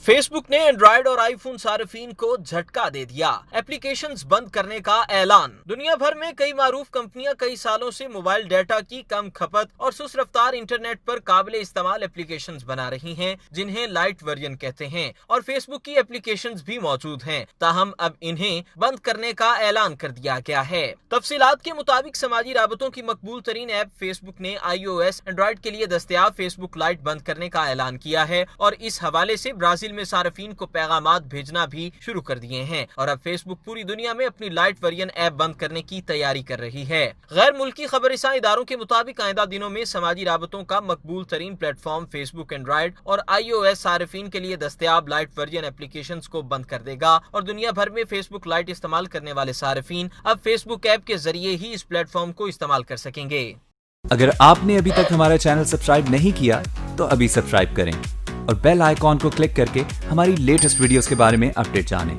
Facebook ने Android और iPhone सार्फिन को झटका दे दिया, एप्लीकेशंस बंद करने का ऐलान। दुनिया भर में कई मारूफ कंपनियां कई सालों से मोबाइल डाटा की कम खपत और सुस्त रफ्तार इंटरनेट पर काबिले इस्तेमाल एप्लीकेशंस बना रही हैं, जिन्हें लाइट वर्जन कहते हैं, और फेसबुक की एप्लीकेशंस भी मौजूद हैं। ताहम अब इन्हें बंद करने का ऐलान कर दिया गया है। तफसीलात के मुताबिक समाजी राबतों की मकबूल तरीन ऐप फेसबुक ने iOS एंड्रॉइड के लिए दस्तयाब फेसबुक लाइट बंद करने का ऐलान किया है और इस हवाले से ब्राजील में सार्फिन को पैगामात भेजना भी शुरू कर दिए हैं। और अब फेसबुक पूरी दुनिया में अपनी लाइट वर्जन ऐप बंद करने की तैयारी कर रही है। गैर मुल्की खबरसां इदारों के मुताबिक आइंदा दिनों में समाजी राबतों का मकबूल तरीन प्लेटफॉर्म फेसबुक एंड्रॉइड और iOS सार्फिन के लिए दस्तयाब लाइट वर्जन एप्लीकेशंस को बंद कर देगा और दुनिया भर में फेसबुक लाइट इस्तेमाल करने वाले सार्फिन अब फेसबुक ऐप के जरिए ही इस प्लेटफॉर्म को इस्तेमाल कर सकेंगे। अगर आपने अभी तक हमारा चैनल सब्सक्राइब नहीं किया तो अभी सब्सक्राइब करें और बेल आइकॉन को क्लिक करके हमारी लेटेस्ट वीडियोस के बारे में अपडेट जानें।